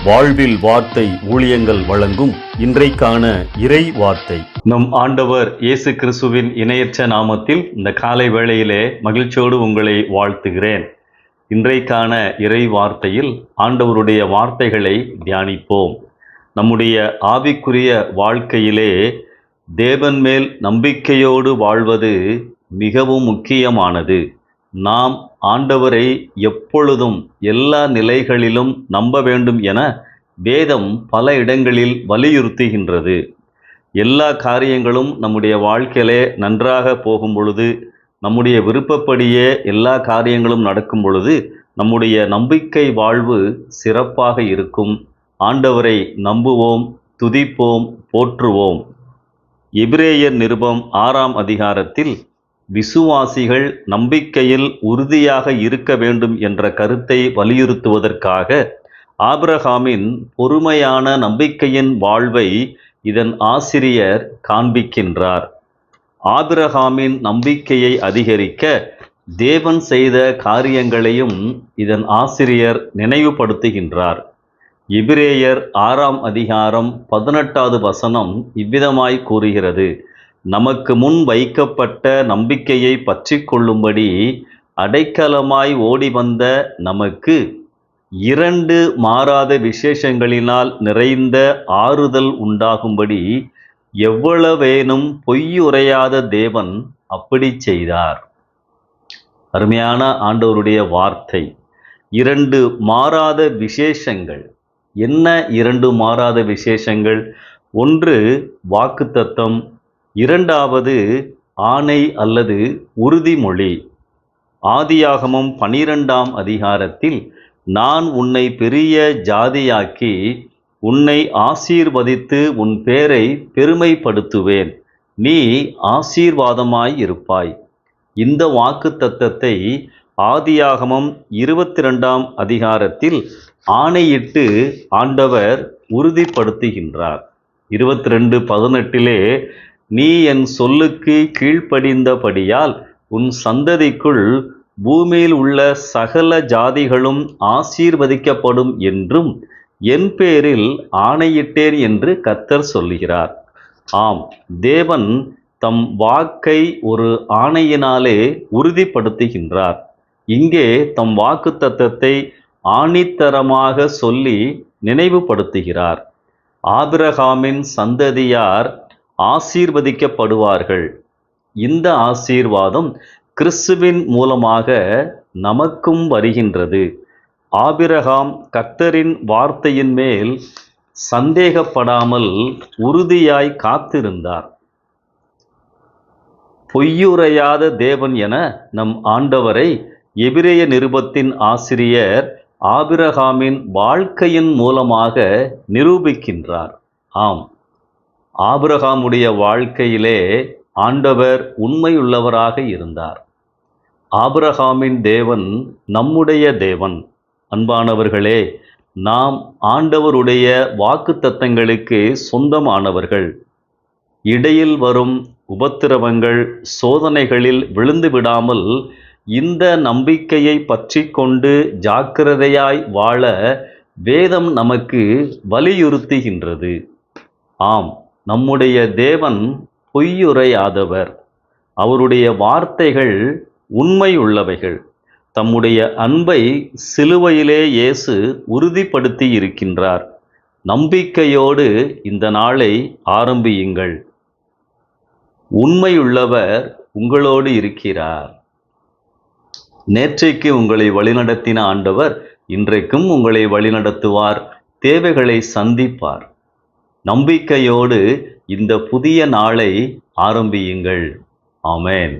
வாழ்வில் வார்த்தை ஊழியங்கள் வழங்கும் இன்றைக்கான இறை வார்த்தை. நம் ஆண்டவர் இயேசு கிறிஸ்துவின் இணையற்ற நாமத்தில் இந்த காலை வேளையிலே மகிழ்ச்சியோடு உங்களை வாழ்த்துகிறேன். இன்றைக்கான இறை வார்த்தையில் ஆண்டவருடைய வார்த்தைகளை தியானிப்போம். நம்முடைய ஆவிக்குரிய வாழ்க்கையிலே தேவன் மேல் நம்பிக்கையோடு வாழ்வது மிகவும் முக்கியமானது. நாம் ஆண்டவரை எப்பொழுதும் எல்லா நிலைகளிலும் நம்ப வேண்டும் என வேதம் பல இடங்களில் வலியுறுத்துகின்றது. எல்லா காரியங்களும் நம்முடைய வாழ்க்கையிலே நன்றாக போகும் பொழுது, நம்முடைய விருப்பப்படியே எல்லா காரியங்களும் நடக்கும் பொழுது நம்முடைய நம்பிக்கை வாழ்வு சிறப்பாக இருக்கும். ஆண்டவரை நம்புவோம், துதிப்போம், போற்றுவோம். எபிரேயர் நிருபம் 6ஆம் அதிகாரத்தில் விசுவாசிகள் நம்பிக்கையில் உறுதியாக இருக்க வேண்டும் என்ற கருத்தை வலியுறுத்துவதற்காக ஆபிரகாமின் பொறுமையான நம்பிக்கையின் வாழ்வை இதன் ஆசிரியர் காண்பிக்கின்றார். ஆபிரகாமின் நம்பிக்கையை அதிகரிக்க தேவன் செய்த காரியங்களையும் இதன் ஆசிரியர் நினைவுபடுத்துகின்றார். எபிரேயர் 6ஆம் அதிகாரம் 18வது வசனம் இவ்விதமாய் கூறுகிறது: நமக்கு முன் வைக்கப்பட்ட நம்பிக்கையை பற்றி கொள்ளும்படி அடைக்கலமாய் ஓடி வந்த நமக்கு 2 மாறாத விசேஷங்களினால் நிறைந்த ஆறுதல் உண்டாகும்படி எவ்வளவேனும் பொய்யுரையாத தேவன் அப்படி செய்தார். அருமையான ஆண்டவருடைய வார்த்தை. 2 மாறாத விசேஷங்கள். என்ன 2 மாறாத விசேஷங்கள்? ஒன்று வாக்குத்தத்தம், இரண்டாவது ஆணை அல்லது உறுதிமொழி. ஆதியாகமம் 12ஆம் அதிகாரத்தில் நான் உன்னை பெரிய ஜாதியாக்கி உன்னை ஆசீர்வதித்து உன் பேரை பெருமைப்படுத்துவேன், நீ ஆசீர்வாதமாய் இருப்பாய். இந்த வாக்குத்தத்தத்தை ஆதியாகமம் 22ஆம் அதிகாரத்தில் ஆணையிட்டு ஆண்டவர் உறுதிப்படுத்துகின்றார். 22:18 நீ என் சொல்லுக்கு கீழ்ப்படிந்தபடியால் உன் சந்ததிக்குள் பூமியில் உள்ள சகல ஜாதிகளும் ஆசீர்வதிக்கப்படும் என்றும் என் பேரில் ஆணையிட்டேன் என்று கர்த்தர் சொல்லுகிறார். ஆம், தேவன் தம் வாக்கை ஒரு ஆணையினாலே உறுதிப்படுத்துகின்றார். இங்கே தம் வாக்குத்தத்தத்தை ஆணித்தரமாக சொல்லி நினைவுபடுத்துகிறார். ஆபிரகாமின் சந்ததியார் ஆசீர்வதிக்கப்படுவார்கள். இந்த ஆசீர்வாதம் கிறிஸ்துவின் மூலமாக நமக்கும் வருகின்றது. ஆபிரகாம் கர்த்தரின் வார்த்தையின் மேல் சந்தேகப்படாமல் உறுதியாய் காத்திருந்தார். பொய்யுரையாத தேவன் என நம் ஆண்டவரை எபிரேய நிருபத்தின் ஆசிரியர் ஆபிரகாமின் வாழ்க்கையின் மூலமாக நிரூபிக்கின்றார். ஆம், ஆபிரகாமுடைய வாழ்க்கையிலே ஆண்டவர் உண்மையுள்ளவராக இருந்தார். ஆபிரகாமின் தேவன் நம்முடைய தேவன். அன்பானவர்களே, நாம் ஆண்டவருடைய வாக்குத்தத்தங்களுக்கு சொந்தமானவர்கள். இடையில் வரும் உபத்திரவங்கள், சோதனைகளில் விழுந்து விடாமல் இந்த நம்பிக்கையை பற்றி கொண்டு ஜாக்கிரதையாய் வாழ வேதம் நமக்கு வலியுறுத்துகின்றது. ஆம், நம்முடைய தேவன் பொய்யுரையாதவர். அவருடைய வார்த்தைகள் உண்மையுள்ளவைகள். தம்முடைய அன்பை சிலுவையிலே இயேசு உறுதிப்படுத்தி இருக்கின்றார். நம்பிக்கையோடு இந்த நாளை ஆரம்பியுங்கள். உண்மையுள்ளவர் உங்களோடு இருக்கிறார். நேற்றைக்கு உங்களை வழிநடத்தின ஆண்டவர் இன்றைக்கும் உங்களை வழிநடத்துவார். தேவைகளை சந்திப்பார். நம்பிக்கையோடு இந்த புதிய நாளை ஆரம்பியுங்கள். ஆமென்.